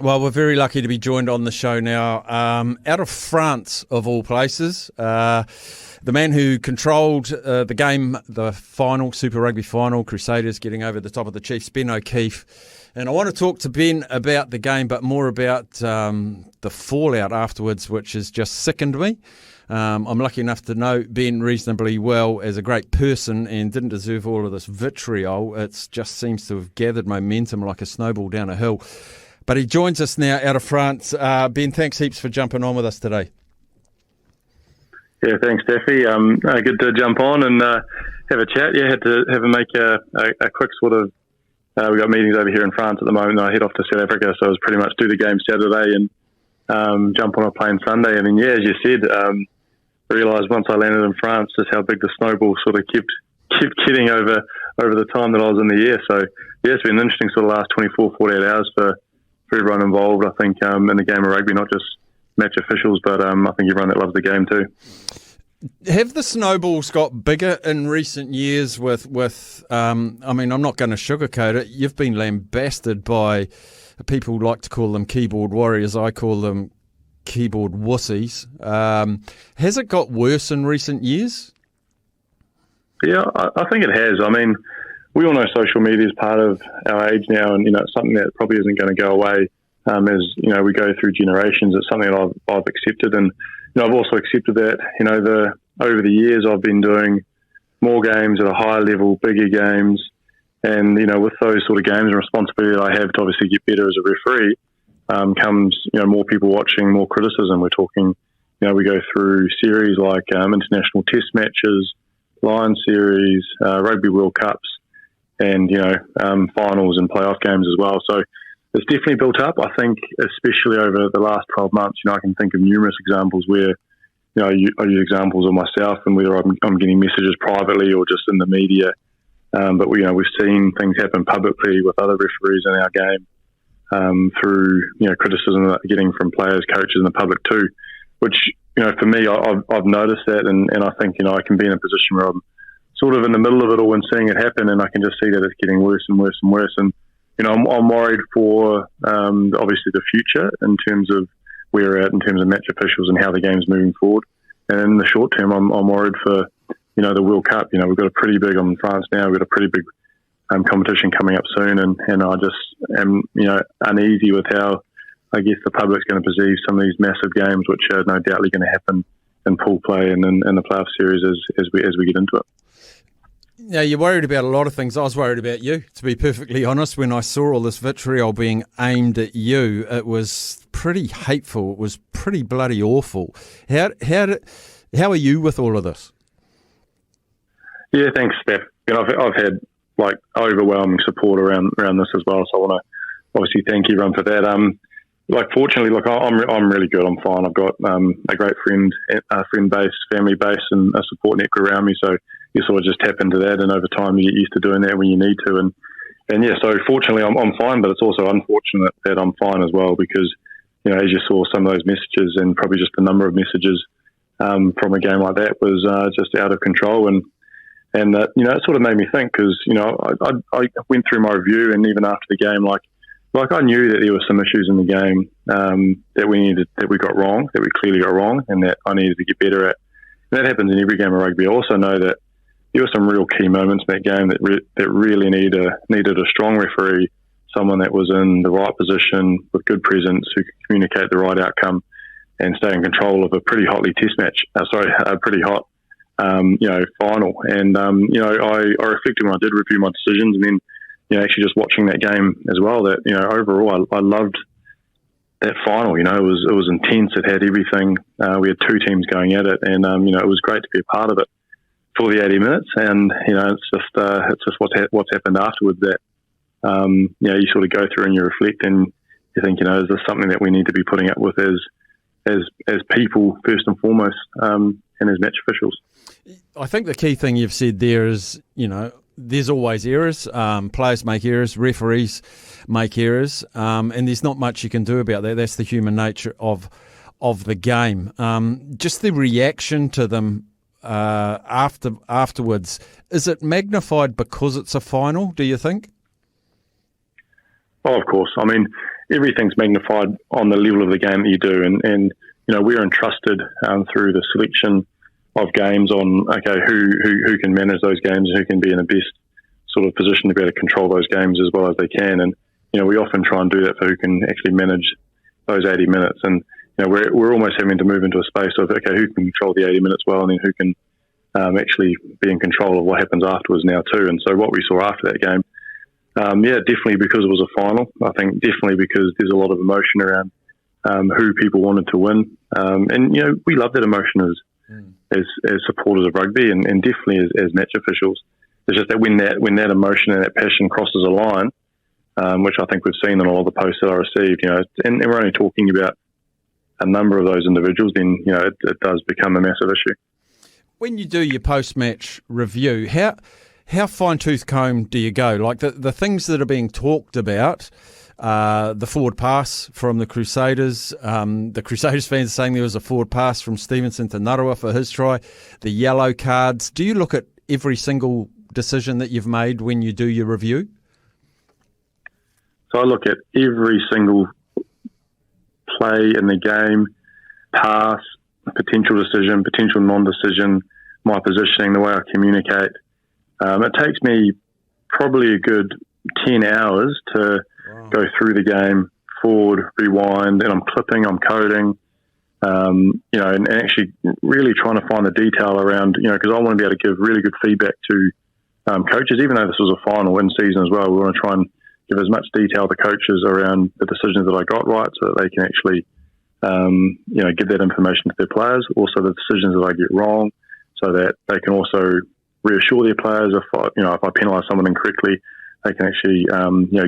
Well, we're very lucky to be joined on the show now, out of France, of all places. The man who controlled the game, the final, Super Rugby Final, Crusaders getting over the top of the Chiefs, Ben O'Keefe. And I want to talk to Ben about the game, but more about the fallout afterwards, which has just sickened me. I'm lucky enough to know Ben reasonably well as a great person and didn't deserve all of this vitriol. It just seems to have gathered momentum like a snowball down a hill. But he joins us now out of France. Ben, thanks heaps for jumping on with us today. Yeah, thanks, Steffi. Good to jump on and have a chat. Yeah, had to make a quick sort of. We got meetings over here in France at the moment. I head off to South Africa, so I was pretty much do the game Saturday and jump on a plane Sunday. And then, yeah, as you said, I realised once I landed in France just how big the snowball sort of kept getting over the time that I was in the air. So yeah, it's been an interesting sort of last 24, 48 hours for everyone involved, I think, in the game of rugby, not just match officials, but I think everyone that loves the game too. Have the snowballs got bigger in recent years with I mean, I'm not going to sugarcoat it. You've been lambasted by people who like to call them keyboard warriors. I call them keyboard wussies. Has it got worse in recent years? Yeah, I think it has. I mean, we all know social media is part of our age now, and it's something that probably isn't going to go away as we go through generations. It's something that I've accepted, and I've also accepted that over the years I've been doing more games at a higher level, bigger games, and with those sort of games and responsibility that I have to obviously get better as a referee comes more people watching, more criticism. We're talking we go through series like international test matches, Lions series, Rugby World Cups, and finals and playoff games as well. So it's definitely built up. I think especially over the last 12 months, I can think of numerous examples where I use examples of myself and whether I'm getting messages privately or just in the media. But we've seen things happen publicly with other referees in our game through criticism that they're getting from players, coaches, and the public too. Which for me, I've noticed that, and I think I can be in a position where I'm sort of in the middle of it all and seeing it happen, and I can just see that it's getting worse and worse and worse. And I'm worried for obviously the future in terms of where we're at in terms of match officials and how the game's moving forward. And in the short term, I'm worried for the World Cup. We've got a pretty big in France now. We've got a pretty big competition coming up soon, and I just am uneasy with how I guess the public's going to perceive some of these massive games, which are no doubtly going to happen in pool play and in the playoff series as we get into it. Now, you're worried about a lot of things. I was worried about you, to be perfectly honest. When I saw all this vitriol being aimed at you, it was pretty hateful. It was pretty bloody awful. How are you with all of this? Yeah, thanks, Steph. I've had overwhelming support around this as well. So I want to obviously thank everyone for that. Fortunately, I'm really good. I'm fine. I've got a great friend base, family base, and a support network around me. So you sort of just tap into that, and over time you get used to doing that when you need to. And yeah, so fortunately I'm fine, but it's also unfortunate that I'm fine as well because as you saw, some of those messages and probably just the number of messages from a game like that was just out of control. And that it sort of made me think because I went through my review, and even after the game, I knew that there were some issues in the game that we got wrong, that we clearly got wrong, and that I needed to get better at. And that happens in every game of rugby. I also know that there were some real key moments in that game that really needed a strong referee, someone that was in the right position with good presence, who could communicate the right outcome and stay in control of a pretty hotly test match. A pretty hot final. And I reflected when I did review my decisions, and then actually just watching that game as well, that, overall I loved that final. It was intense. It had everything. We had two teams going at it, and, it was great to be a part of it for the 80 minutes. And, it's just what's happened afterwards that, you sort of go through and you reflect and you think, is this something that we need to be putting up with as people first and foremost, and as match officials? I think the key thing you've said there is, there's always errors. Players make errors, referees make errors, and there's not much you can do about that. That's the human nature of the game. Just the reaction to them afterwards, is it magnified because it's a final, do you think? Oh, of course. I mean, everything's magnified on the level of the game that you do. And we're entrusted through the selection of games on, okay, who can manage those games, who can be in the best sort of position to be able to control those games as well as they can. And, we often try and do that for who can actually manage those 80 minutes. And, we're almost having to move into a space of, okay, who can control the 80 minutes well, and then who can actually be in control of what happens afterwards now too. And so what we saw after that game, definitely because it was a final. I think definitely because there's a lot of emotion around who people wanted to win. And we love that emotion as supporters of rugby, and definitely as match officials. It's just that when that emotion and that passion crosses a line, which I think we've seen in a lot of the posts that I received, and we're only talking about a number of those individuals, then it does become a massive issue. When you do your post-match review, how fine-tooth comb do you go? Like the things that are being talked about, the forward pass from the Crusaders, the Crusaders fans are saying there was a forward pass from Stevenson to Narua for his try, the yellow cards. Do you look at every single decision that you've made when you do your review? So I look at every single play in the game, pass, potential decision, potential non-decision, my positioning, the way I communicate. It takes me probably a good 10 hours to go through the game, forward, rewind, and I'm clipping, I'm coding, and actually really trying to find the detail around, because I want to be able to give really good feedback to coaches, even though this was a final in season as well. We want to try and give as much detail to coaches around the decisions that I got right, so that they can actually, give that information to their players. Also, the decisions that I get wrong, so that they can also reassure their players if I penalise someone incorrectly, they can actually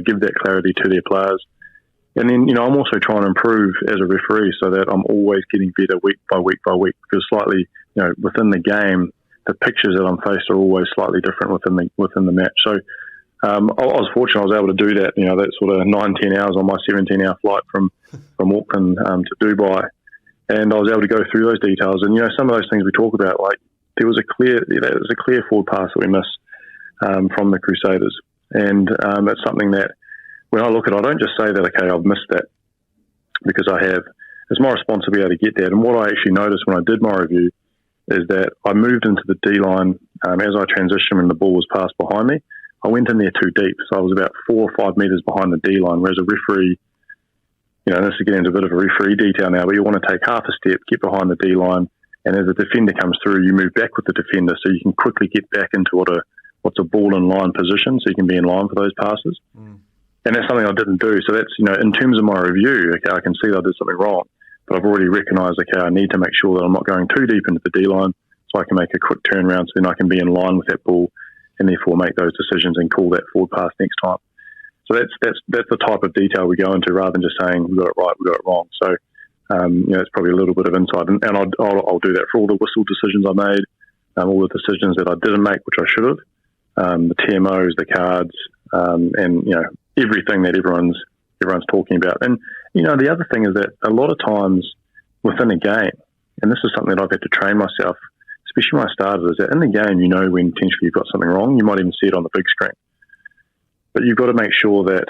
give that clarity to their players. And then I'm also trying to improve as a referee, so that I'm always getting better week by week by week. Because slightly, within the game, the pictures that I'm faced are always slightly different within the match. So. I was fortunate I was able to do that, that sort of 9-10 hours on my 17-hour flight from Auckland to Dubai. And I was able to go through those details. And, some of those things we talk about, like there was a clear forward pass that we missed from the Crusaders. And it's something that when I look at it, I don't just say that, okay, I've missed that because I have. It's my responsibility to get that. And what I actually noticed when I did my review is that I moved into the D-line as I transitioned when the ball was passed behind me. I went in there too deep, so I was about 4 or 5 metres behind the D-line, whereas a referee, this is getting into a bit of a referee detail now, but you want to take half a step, get behind the D-line, and as the defender comes through, you move back with the defender so you can quickly get back into what's a ball-in-line position, so you can be in line for those passes. And that's something I didn't do. So that's, in terms of my review, okay, I can see that I did something wrong, but I've already recognised, okay, I need to make sure that I'm not going too deep into the D-line so I can make a quick turnaround so then I can be in line with that ball and therefore make those decisions and call that forward pass next time. So that's the type of detail we go into, rather than just saying we got it right, we got it wrong. So it's probably a little bit of insight, and I'll do that for all the whistle decisions I made, all the decisions that I didn't make, which I should have, the TMOs, the cards, and everything that everyone's talking about. And the other thing is that a lot of times within a game, and this is something that I've had to train myself, especially when I started, is that in the game, when potentially you've got something wrong, you might even see it on the big screen. But you've got to make sure that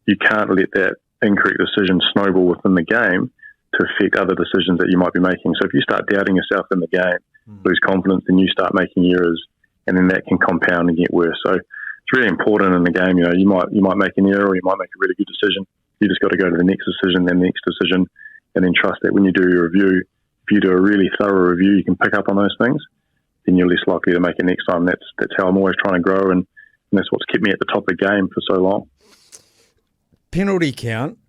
you can't let that incorrect decision snowball within the game to affect other decisions that you might be making. So if you start doubting yourself in the game, lose confidence, then you start making errors, and then that can compound and get worse. So it's really important in the game. You might make an error, or you might make a really good decision. You just got to go to the next decision, then the next decision, and then trust that when you do your review, if you do a really thorough review, you can pick up on those things, then you're less likely to make it next time. That's how I'm always trying to grow, and that's what's kept me at the top of the game for so long. Penalty count.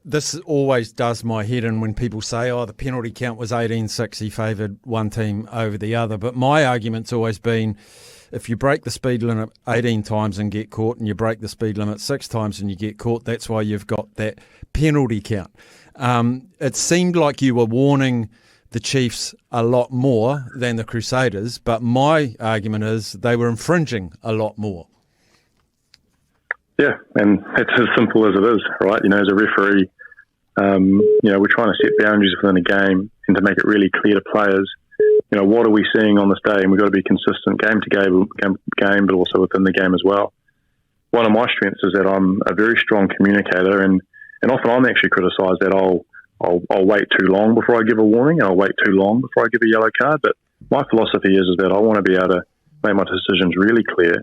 This always does my head in when people say, the penalty count was 18-6, he favoured one team over the other. But my argument's always been, if you break the speed limit 18 times and get caught, and you break the speed limit 6 times and you get caught, that's why you've got that penalty count. It seemed like you were warning the Chiefs a lot more than the Crusaders, but my argument is they were infringing a lot more. Yeah, and it's as simple as it is, right? As a referee, we're trying to set boundaries within the game and to make it really clear to players, what are we seeing on this day? And we've got to be consistent game to game, but also within the game as well. One of my strengths is that I'm a very strong communicator, and And often I'm actually criticised that I'll wait too long before I give a warning, and I'll wait too long before I give a yellow card. But my philosophy is that I want to be able to make my decisions really clear,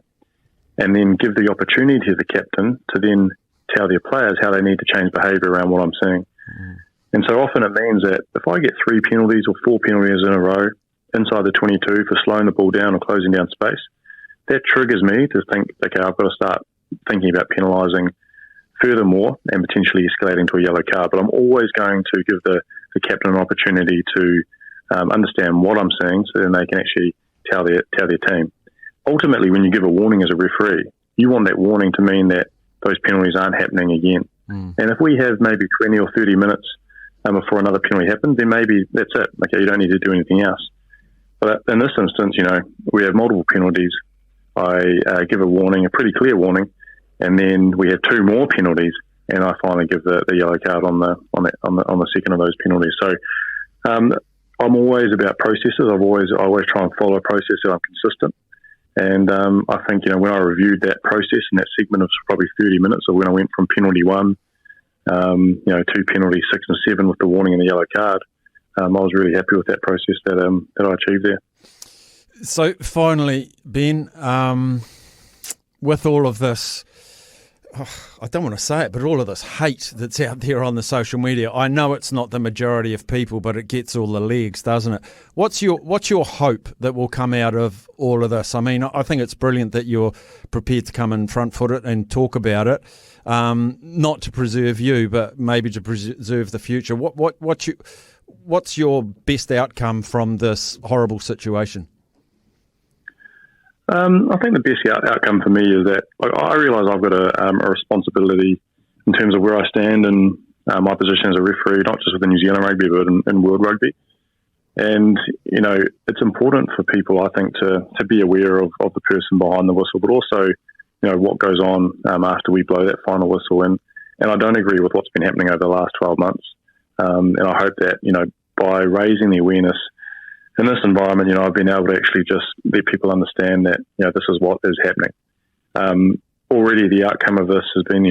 and then give the opportunity to the captain to then tell their players how they need to change behaviour around what I'm seeing. And so often it means that if I get 3 penalties or 4 penalties in a row inside the 22 for slowing the ball down or closing down space, that triggers me to think, okay, I've got to start thinking about penalising furthermore and potentially escalating to a yellow card. But I'm always going to give the captain an opportunity to understand what I'm seeing, so then they can actually tell their team. Ultimately, when you give a warning as a referee, you want that warning to mean that those penalties aren't happening again. And if we have maybe 20 or 30 minutes before another penalty happens, then maybe that's it. Okay, you don't need to do anything else. But in this instance, we have multiple penalties. I give a warning, a pretty clear warning, and then we have 2 more penalties, and I finally give the yellow card on the second of those penalties. So I'm always about processes. I always try and follow a process that I'm consistent. And I think, when I reviewed that process in that segment of probably 30 minutes, or when I went from penalty 1, to penalty 6 and 7 with the warning and the yellow card, I was really happy with that process that I achieved there. So finally, Ben, with all of this, I don't want to say it, but all of this hate that's out there on the social media, I know it's not the majority of people, but it gets all the legs, doesn't it? What's your hope that will come out of all of this? I mean, I think it's brilliant that you're prepared to come in front-footed and talk about it, not to preserve you, but maybe to preserve the future. What's your best outcome from this horrible situation? I think the best outcome for me is that I realise I've got a responsibility in terms of where I stand and my position as a referee, not just within New Zealand rugby, but in world rugby. And, it's important for people, I think, to be aware of the person behind the whistle, but also, what goes on after we blow that final whistle. And I don't agree with what's been happening over the last 12 months. And I hope that, by raising the awareness in this environment, I've been able to actually just let people understand that, this is what is happening. Already the outcome of this has been,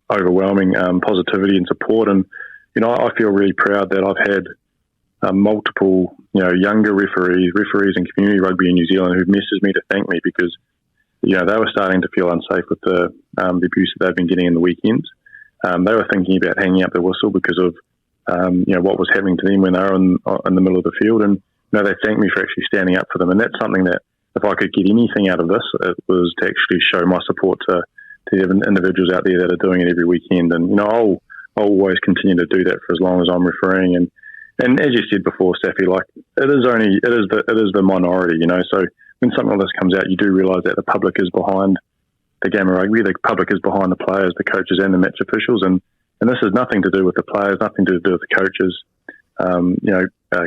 overwhelming positivity and support. And, I feel really proud that I've had multiple, younger referees in community rugby in New Zealand who've messaged me to thank me because, they were starting to feel unsafe with the abuse that they've been getting in the weekends. They were thinking about hanging up the whistle because of, what was happening to them when they were in the middle of the field. And, they thanked me for actually standing up for them. And that's something that if I could get anything out of this, it was to actually show my support to the individuals out there that are doing it every weekend. And, I'll always continue to do that for as long as I'm refereeing. And as you said before, Staffy, it is the minority, So when something like this comes out, you do realise that the public is behind the game of rugby. The public is behind the players, the coaches and the match officials. And this has nothing to do with the players, nothing to do with the coaches.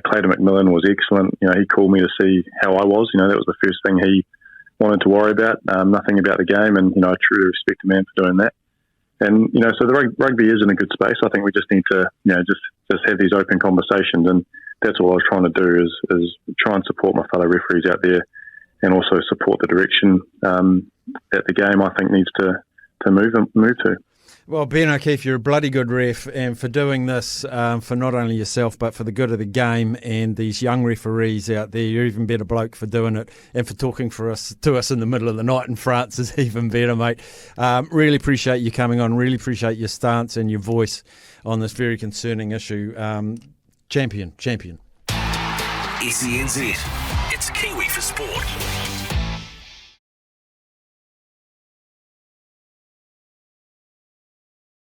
Clayton McMillan was excellent. He called me to see how I was. That was the first thing he wanted to worry about. Nothing about the game, and I truly respect the man for doing that. And so the rugby is in a good space. I think we just need to, just have these open conversations, and that's all I was trying to do is try and support my fellow referees out there, and also support the direction that the game I think needs to move to. Well, Ben O'Keefe, you're a bloody good ref, and for doing this for not only yourself but for the good of the game and these young referees out there, you're even better bloke for doing it, and for talking to us in the middle of the night in France is even better, mate. Really appreciate you coming on, really appreciate your stance and your voice on this very concerning issue. Champion. SENZ, it's Kiwi for sport.